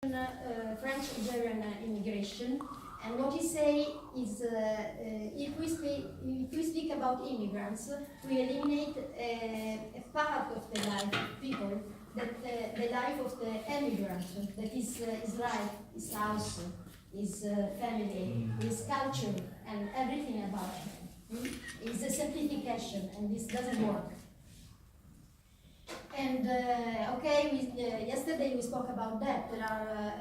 French-Algerian immigration, and what he say is if we speak about immigrants, we eliminate a part of the life of people, that the life of the emigrant, that is his life, his house, his family, his culture, and everything about him. It's a simplification, and this doesn't work. And yesterday we spoke about that. There are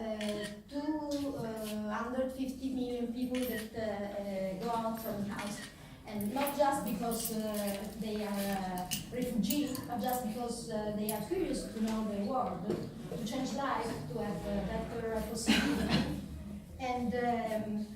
250 million people that go out from the house, and not just because they are refugees, but just because they are curious to know the world, to change life, to have better possibilities. And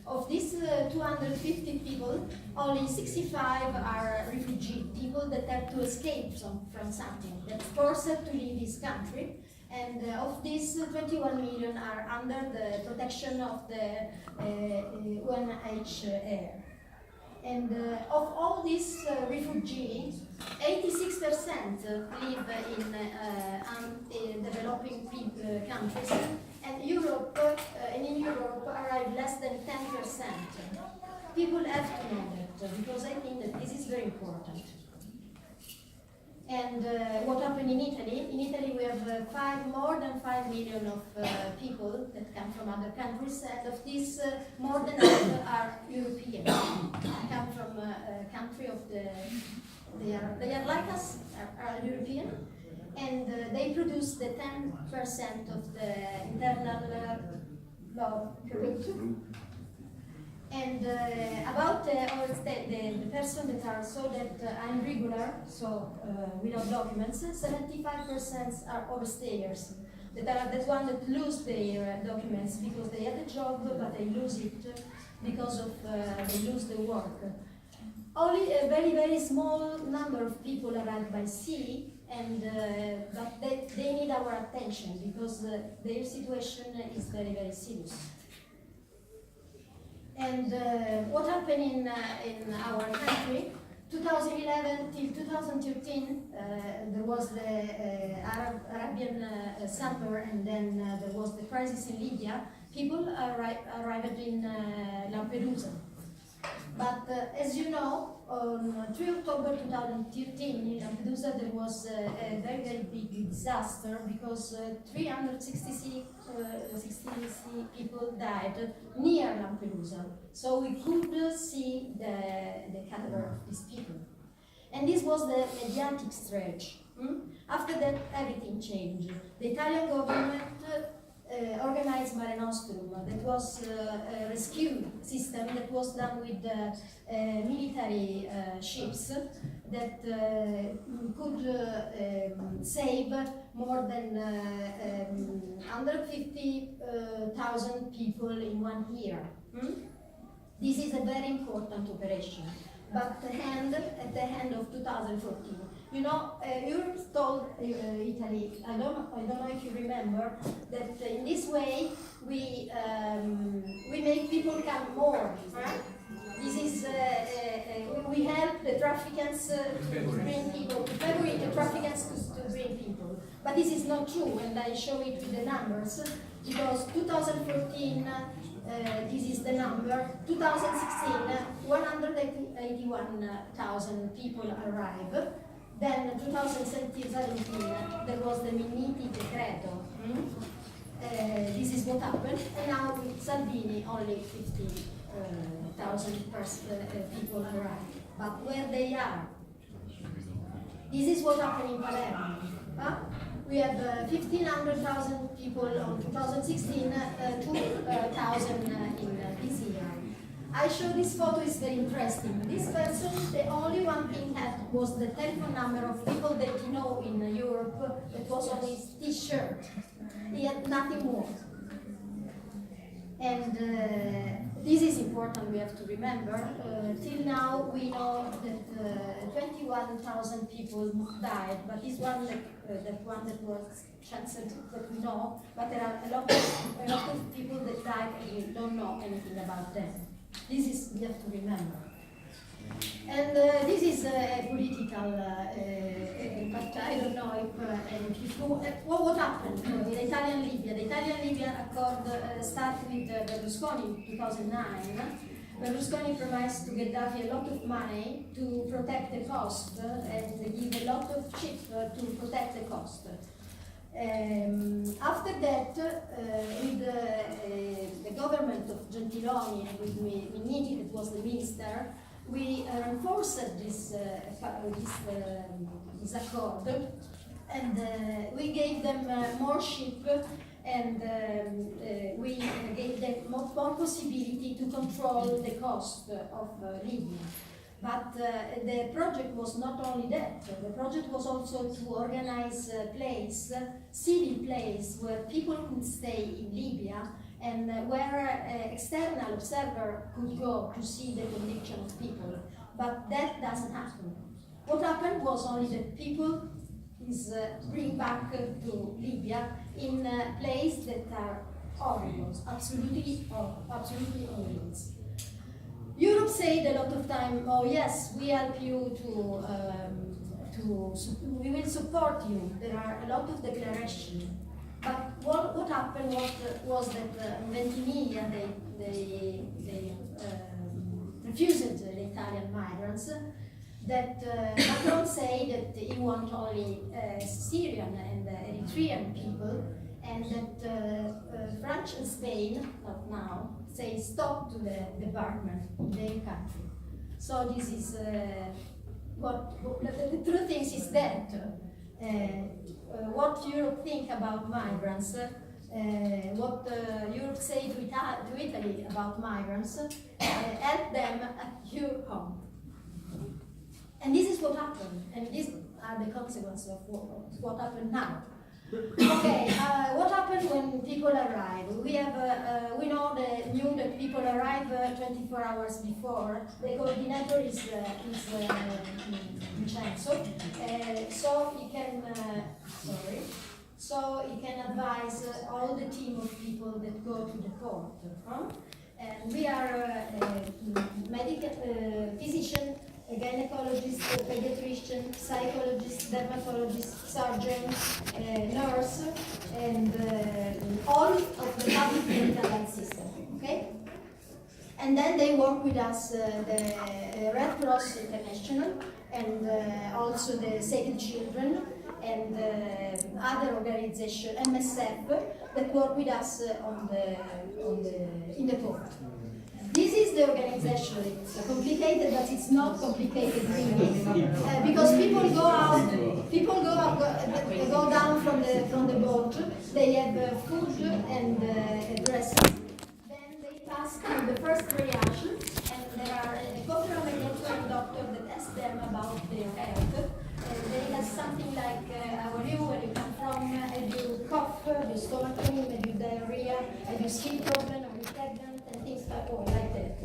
of these 250 people, only 65 are refugee people that have to escape from something, that's forced to leave this country. And of these, 21 million are under the protection of the UNHCR. And of all these refugees, 86% live in developing countries, and Europe, in Europe arrive less than 10%. People have to know that, because I think that this is very important. And what happened in Italy? In Italy we have more than 5 million of people that come from other countries, and of these more than half are European. Come from a country of they are like us, are European, and they produce the 10% of the internal product. And about the person that are so that are irregular, so without documents, 75% are overstayers. That are the one that lose their documents because they had a job, but they lose it because of they lose the work. Only a very, very small number of people arrive by sea, and but they need our attention because their situation is very, very serious. And what happened in our country, 2011 till 2013, there was the Arabian summer, and then there was the crisis in Libya. People arrived in Lampedusa. But as you know, on 3 October 2013 in Lampedusa there was a very, very big disaster because 366 people died near Lampedusa. So we could see the cadaver of these people. And this was the mediatic stretch. After that, everything changed. The Italian government organized Mare Nostrum, that was a rescue system that was done with military ships that could save more than 150,000 people in 1 year. This is a very important operation. But at the end of 2014. You know, Europe told Italy, I don't know if you remember, that in this way we make people come more. Right? This is, we help the traffickers to bring people, to favorite the traffickers to bring people. But this is not true, and I show it with the numbers, because 2014, this is the number, 2016, 181,000 people arrived. Then 2017, there was the Minniti Decreto. This is what happened, and now with Salvini only 50,000 people arrived. But where they are? This is what happened in Palermo. We have 1,500,000 people on 2016, 2,000 in this year. I show this photo, is very interesting. This person, the only one thing had was the telephone number of people that you know in Europe that was on his t-shirt. He had nothing more. And this is important, we have to remember. Till now we know that 21,000 people died, but this one, that was chancelled that we know, but there are a lot of people that died and we don't know anything about them. This is, we have to remember. And this is a political but I don't know if you know what happened in Italian Libya. The Italian Libya Accord started with Berlusconi in 2009. Berlusconi promised to Gaddafi a lot of money to protect the coast and give a lot of ships to protect the coast. After that, with the government of Gentiloni and with Minniti, that was the minister, we enforced this accord, and we gave them more ship, and we gave them more possibility to control the cost of Libya. But the project was not only that. The project was also to organize a place, civil place, where people could stay in Libya and where external observer could go to see the condition of people. But that doesn't happen. What happened was only that people is bring back to Libya in a place that are horrible, absolutely horrible. Europe said a lot of time, oh yes, we help you we will support you. There are a lot of declarations. But what happened was that in Ventimiglia they refused the Italian migrants. That Macron said that he wants only Syrian and Eritrean people, and that France and Spain, not now, say stop to the department in their country. So this is what the truth is that what Europe think about migrants, what Europe say to Italy about migrants, help them at your home. And this is what happened, and these are the consequences of what happened now. Okay, what happened when people arrive? We have, we know knew that people arrive 24 hours before. The coordinator is Vincenzo, so he can, so he can advise all the team of people that go to the port. And we are medical physician, a gynecologist, a pediatrician, psychologist, dermatologist, surgeon, nurse, and all of the public medical health system. Okay? And then they work with us, the Red Cross International, and also the Save the Children, and other organizations, MSF, that work with us in the port. This is the organization. It's complicated, but it's not complicated really, because people go out, go down from the boat. They have food and dresses. Then they pass through the first triage, and there are a couple of medical doctors that ask them about their health. They ask something like, how are you, where you come from, have you cough, have you stomach pain, have you diarrhea, have you skin problem, are you pregnant, and things like that.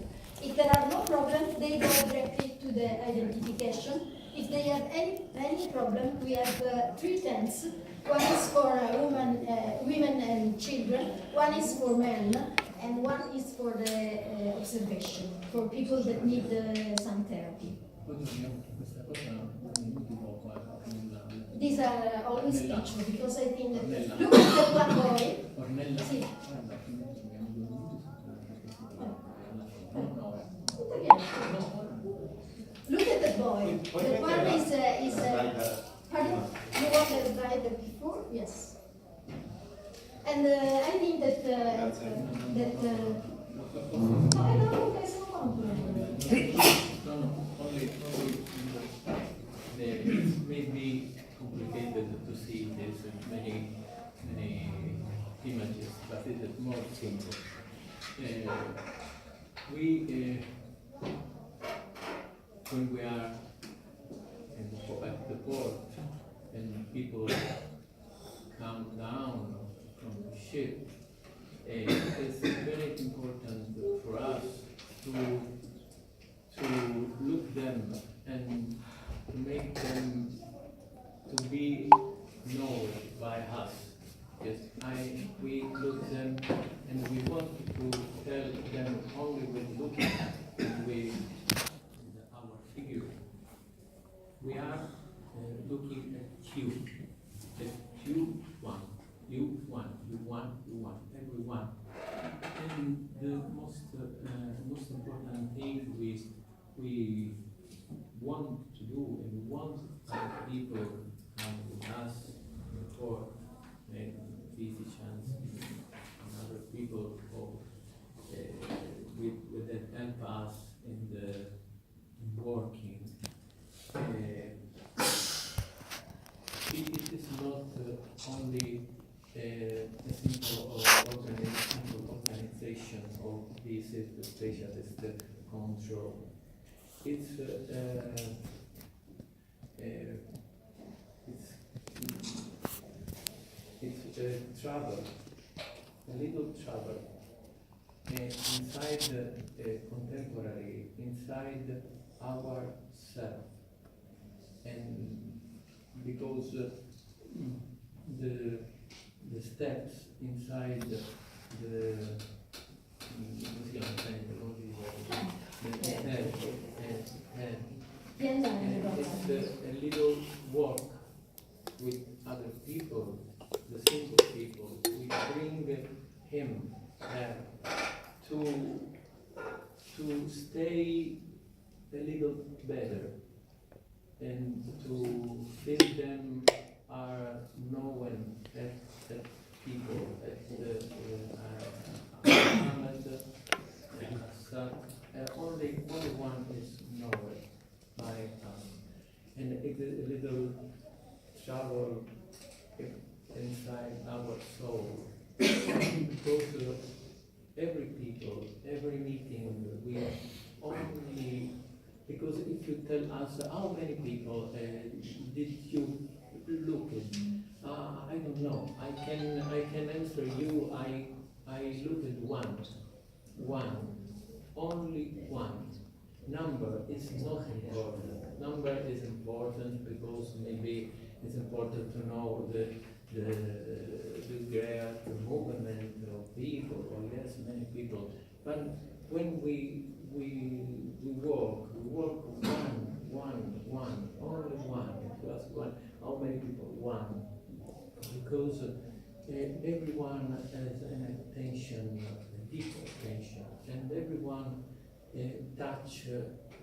If there are no problems, they go directly to the identification. If they have any problem, we have 3 tents. One is for women and children, one is for men, and one is for the observation, for people that need some therapy. These are always pictures, because I think that, look at that one boy. See. Look at that boy. That one is pardon? You want the driver before? Yes. And I think that I don't know, there's no problem. It may be complicated to see this many images, but it is more simple. When we are at the port and people come down from the ship, it's very important for us to look them and to make them to be known by us. Yes, we look them and we want to tell them only with looking and with our figure. We are looking at most important thing we want to do, and we want people come with us for physicians and other people with that help us in the working. It is not only a simple organization of this specialist control. It's trouble, a little trouble inside contemporary, inside ourselves, and because the steps inside the it's a little work with other people, the simple people. We bring him to stay a little better and to feel them are known as people, as only one is known by us, and it's a little trouble inside our soul because every people, every meeting, we only, because if you tell us how many people did you look at, I don't know. I can answer you. I looked at one, only one. Number is not important. Number is important because maybe it's important to know the great movement of people, or yes, many people. But when we walk one, only one. If you ask one, how many people? One. Because everyone has an attention, a deep attention, and everyone touch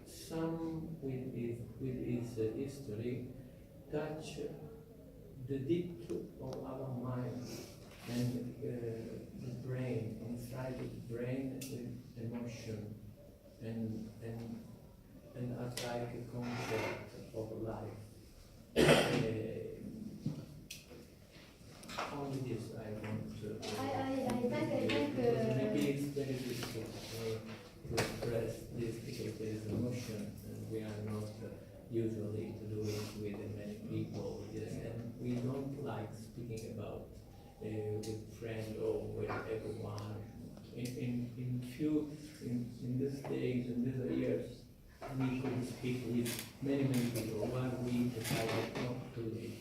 some with his history, touch the deep of our mind and the brain, inside the brain with emotion and are like a concept of life. Only this I want to. I think. Maybe it's very difficult to express this because there is emotion, and we are not usually to do it with many people. Yes, and we don't like speaking about with friends or with everyone. In these days, in these years, we could speak with many people. Why we decided not to do it?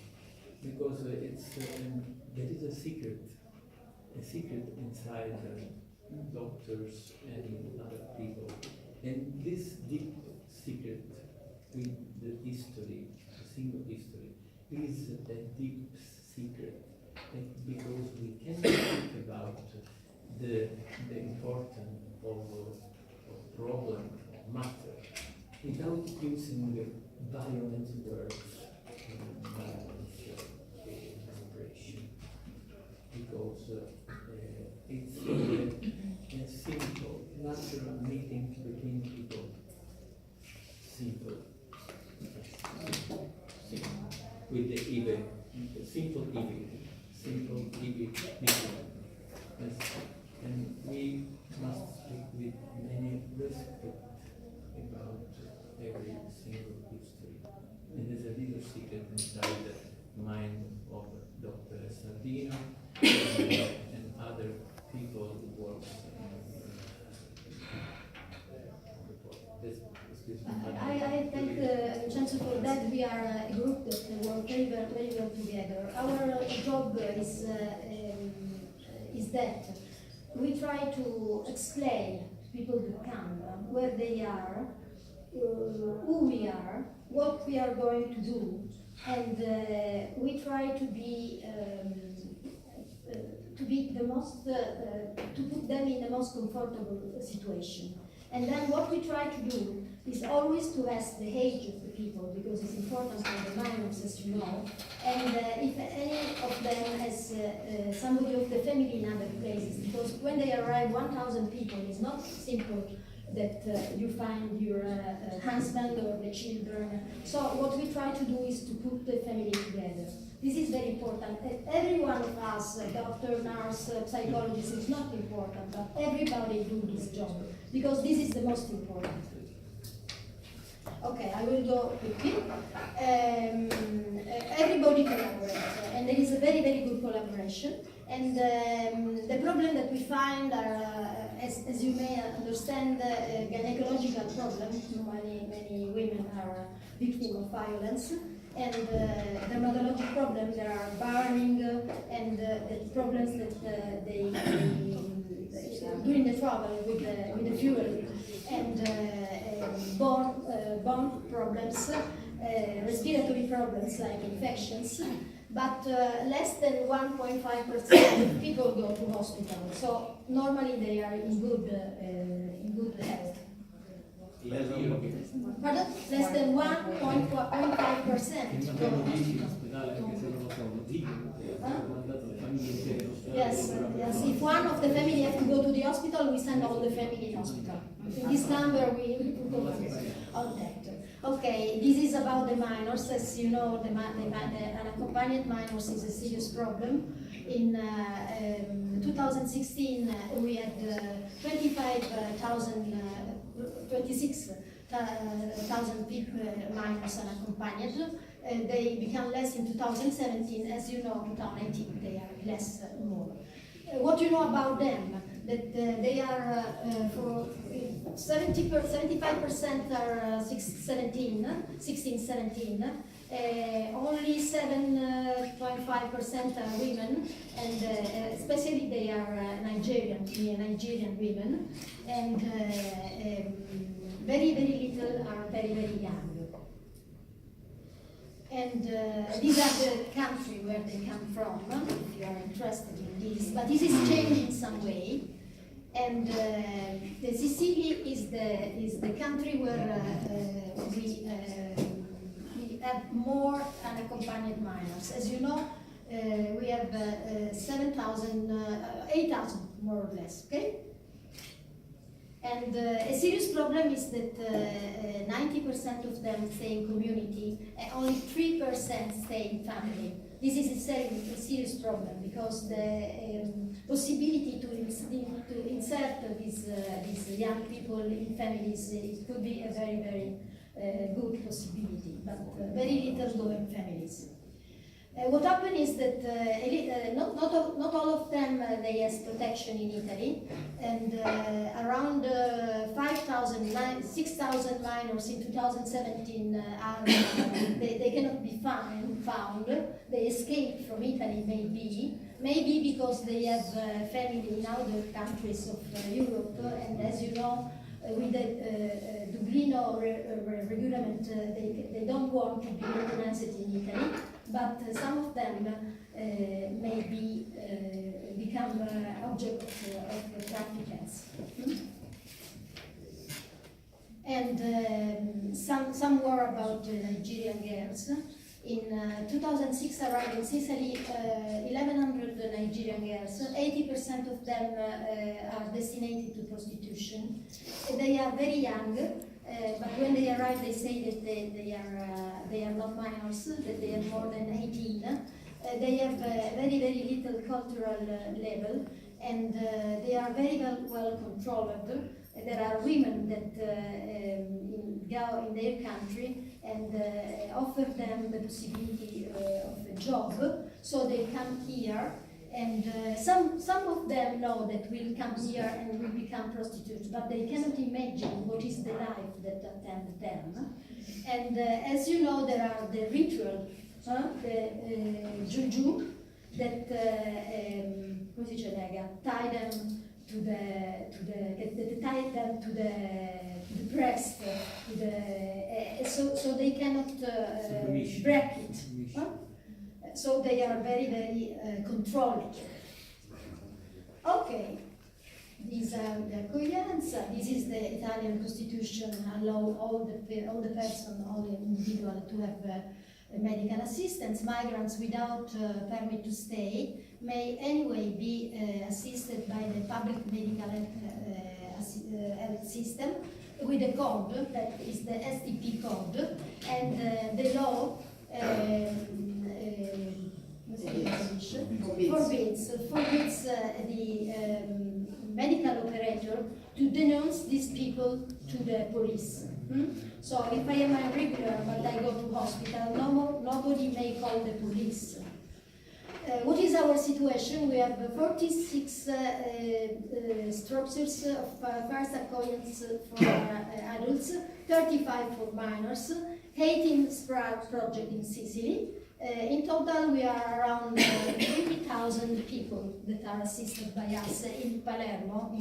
Because there is a secret inside doctors and other people, and this deep secret with the history, the single history, is a deep secret, and because we can speak about the importance of problem, matter, without using violent words, violent vibration, because it's a simple, natural meeting between people. Simple. With the even, simple meeting. Yes. And we must speak with many respect about every single history. And there's a little secret inside the mind of Dr. Sardino and other people who work I thank Vincenzo for that. We are a group that work very well together. Our job is that we try to explain to people who come where they are, who we are, what we are going to do, and we try to be the most to put them in the most most comfortable situation. And then what we try to do is always to ask the age of the people, because it's important for the minors, as you know. And if any of them has somebody of the family in other places, because when they arrive 1,000 people, it's not simple that you find your husband or the children. So what we try to do is to put the family together. This is very important. Every one of us, doctor, nurse, psychologist, is not important, but everybody do this job, because this is the most important. Okay, I will go quickly. Everybody collaborates, and there is a very, very good collaboration. And the problem that we find are, as you may understand, gynecological problems. Many women are victims of violence. And dermatologic problems, there are burning and the problems that they during the travel with the fuel, and bone problems, respiratory problems like infections. But less than 1.5% of people go to hospital. So normally they are in good health. Pardon? Less than 1.5% go to Yes, yes. If one of the family have to go to the hospital, we send all the family in hospital. In this number, we put on that. Okay, this is about the minors. As you know, the unaccompanied minors is a serious problem. In 2016, we had 26,000 people, minors unaccompanied. They become less in 2017. As you know, 2018 they are less more. What you know about them? That they are for 75% are 16, 17. Only 7.5% are women, and especially they are Nigerian women, and very, very little are very, very young. And these are the country where they come from, if you are interested in this. But this is changing in some way. And the Sicily is the country where we have more unaccompanied minors. As you know, we have 8,000 more or less, okay? And a serious problem is that 90% of them stay in community, and only 3% stay in family. This is a serious problem, because the possibility to insert these young people in families, it could be a very, very good possibility, but very little go in families. What happened is that not all of them they have protection in Italy, and around 6,000 minors in 2017 are they cannot be found. They escaped from Italy, maybe because they have family in other countries of Europe, and as you know, with the Dublino regulation, they don't want to be recognized in Italy, but some of them may become object of traffickers. And some more about Nigerian girls. In 2006 arrived in Sicily 1,100 Nigerian girls. 80% of them are destined to prostitution. They are very young, but when they arrive they say that they are not minors, that they are more than 18. They have very, very little cultural level, and they are very well controlled. There are women that go in their country and offer them the possibility of a job, so they come here, and some of them know that will come here and will become prostitutes, but they cannot imagine what is the life that attends them. And as you know, there are the ritual, the juju, that tie them to the breast, so they cannot break it. So they are very, very controlled. Okay, this is the accoglienza. This is the Italian constitution, allow all the person, all the individual to have medical assistance. Migrants without permit to stay may anyway be assisted by the public medical health system with a code that is the STP code, and the law forbids the medical operator to denounce these people to the police. So if I am a regular but I go to hospital, nobody may call the police. What is our situation? We have 46 structures of first accollance for adults, 35 for minors, 18 Sprout project in Sicily. In total, we are around 50,000 people that are assisted by us in Palermo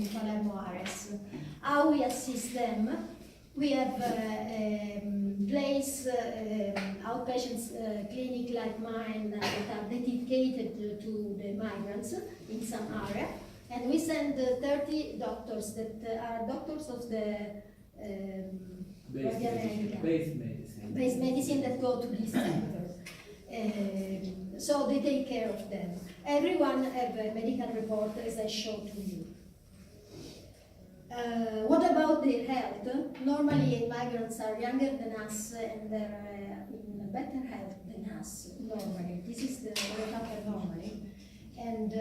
areas. How we assist them? We have place, outpatient clinic like mine that are dedicated to the migrants in some area, and we send 30 doctors that are doctors of the base medicine that go to this center. So they take care of them. Everyone have a medical report, as I showed to you. What about their health? Normally, migrants are younger than us and they're in better health than us. Normally, this is what happens normally. And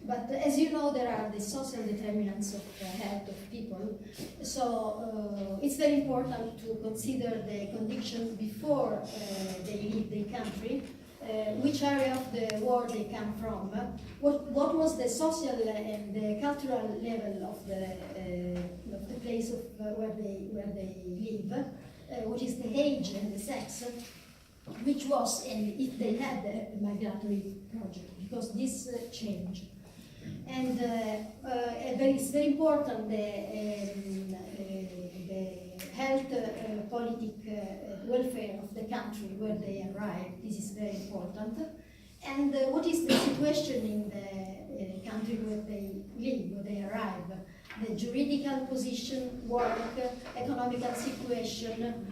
but as you know, there are the social determinants of the health of people. So it's very important to consider the conditions before they leave the country. Which area of the world they come from, what was the social and the cultural level of the place of where they live, what is the age and the sex, which was, and if they had a migratory project, because this changed. And it's very important the health politic welfare of the country where they arrive. This is very important. And what is the situation in the country where they live, where they arrive? The juridical position, work, economical situation,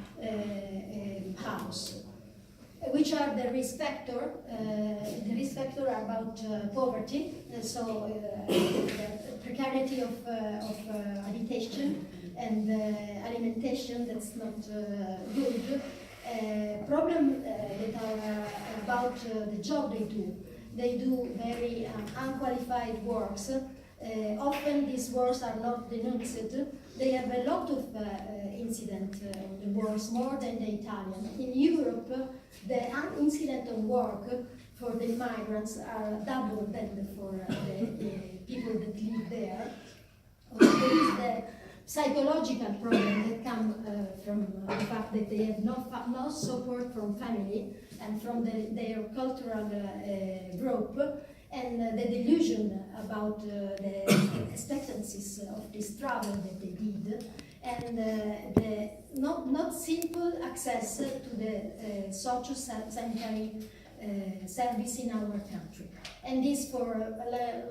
house. Which are the risk factor? The risk factor are about poverty, so the precarity of habitation and alimentation that's not good. Problem that are about the job they do. They do very unqualified works. Often these works are not denounced. They have a lot of incident on the works, more than the Italian. In Europe, the incident on work for the migrants are double than for the people that live there. There is the psychological problem that come from the fact that they have no support from family and from their cultural group, and the delusion about the expectancies of this travel that they did, and the not simple access to the social sanitary service in our country. And this for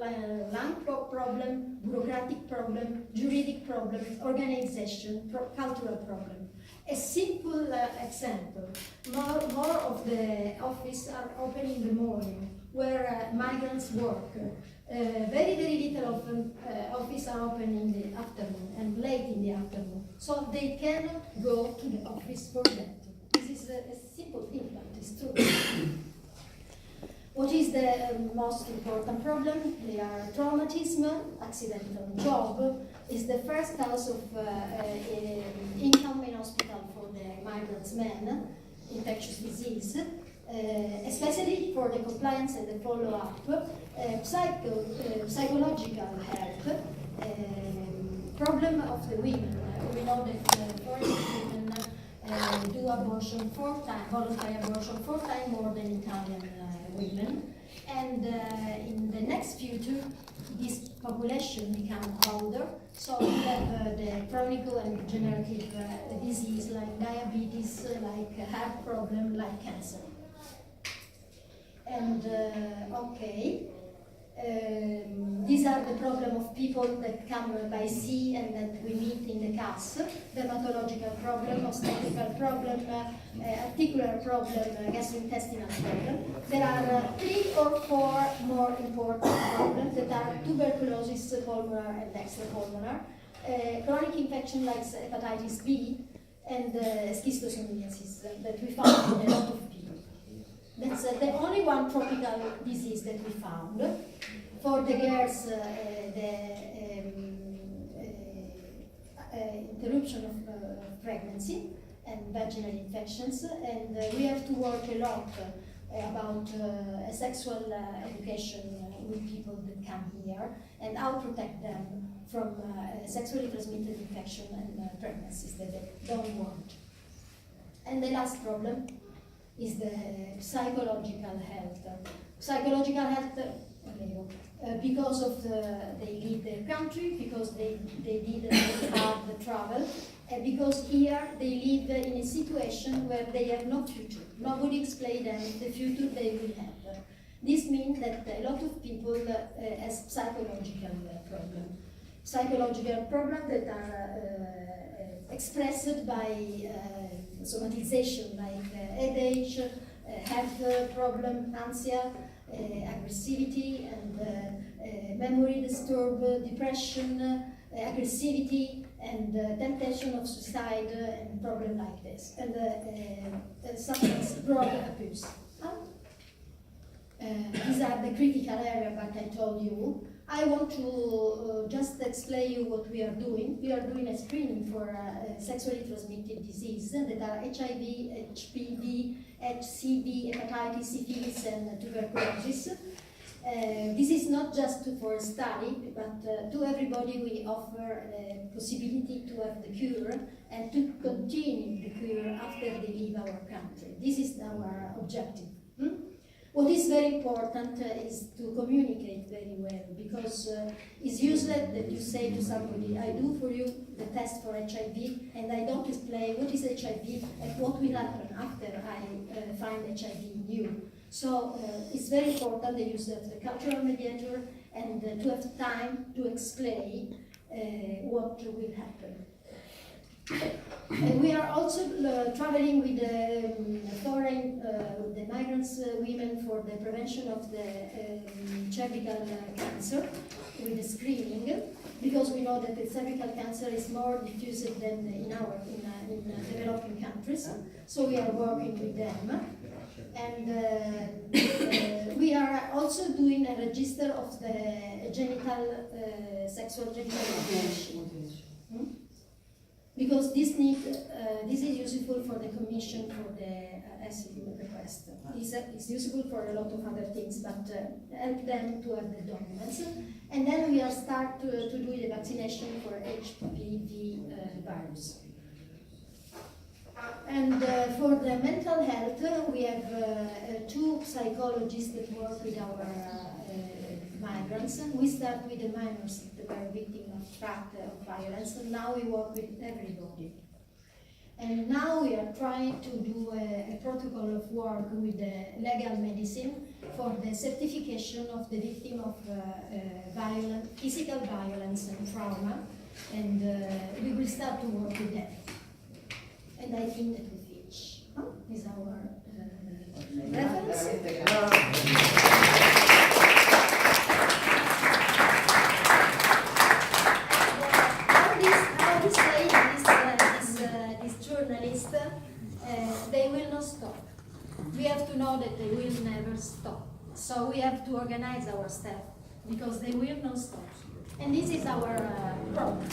land problem, bureaucratic problem, juridic problem, organization, cultural problem. A simple example, more of the office are open in the morning where migrants work. Very, very little of office are open in the afternoon and late in the afternoon. So they cannot go to the office for that. This is a simple thing, but it's true. What is the most important problem? They are traumatism, accidental job, is the first cause of income in hospital for the migrants men, infectious disease, especially for the compliance and the follow-up, psychological health, problem of the women. We know that foreign women do abortion 4 times, voluntary abortion 4 times more than Italian women, and in the next future this population become older, so we have the chronic and degenerative disease like diabetes, like heart problem, like cancer. And okay, These are the problem of people that come by sea and that we meet in the CAS: dermatological problem, obstetrical problem, articular problem, gastrointestinal problem. There are 3 or 4 more important problems that are tuberculosis, pulmonar and extrapulmonar, chronic infection like hepatitis B, and schistosomiasis that we found in a lot of people. That's the only one tropical disease that we found. For the girls, the interruption of pregnancy and vaginal infections, and we have to work a lot about sexual education with people that come here and how to protect them from sexually transmitted infection and pregnancies that they don't want. And the last problem is the psychological health. Psychological health, because of they leave their country, because they did hard travel, and because here they live in a situation where they have no future. Nobody explains them the future they will have. This means that a lot of people have psychological problems. Psychological problems that are expressed by somatization, like headache, health problem, anxiety, aggressivity, and memory disturb, depression, aggressivity, and temptation of suicide, and problem like this, and substance drug abuse. These are the critical area, but I told you. I want to just explain you what we are doing. We are doing a screening for sexually transmitted disease that are HIV, HPV, HCV, hepatitis, syphilis, and tuberculosis. This is not just for study, but to everybody we offer the possibility to have the cure and to continue the cure after they leave our country. This is our objective. What is very important is to communicate very well, because it's useless that you say to somebody, I do for you the test for HIV, and I don't explain what is HIV and what will happen after I find HIV in you. So it's very important the use of the cultural mediator and to have time to explain what will happen. And we are also traveling with foreign, with the migrants women for the prevention of the cervical cancer with the screening, because we know that the cervical cancer is more diffused than in developing countries. So we are working with them, and we are also doing a register of the sexual genital mutilation. Because this is useful for the commission for the asylum request. It's useful for a lot of other things, but help them to have the documents. And then we are start to do the vaccination for HPV virus. And for the mental health, we have 2 psychologists that work with our migrants. We start with the minors that were victims of threat of violence, and now we work with everybody. And now we are trying to do a protocol of work with the legal medicine for the certification of the victim of physical violence and trauma, and we will start to work with them. And I think that we finish. Is our reference. They will not stop. We have to know that they will never stop. So we have to organize ourselves, because they will not stop. And this is our problem.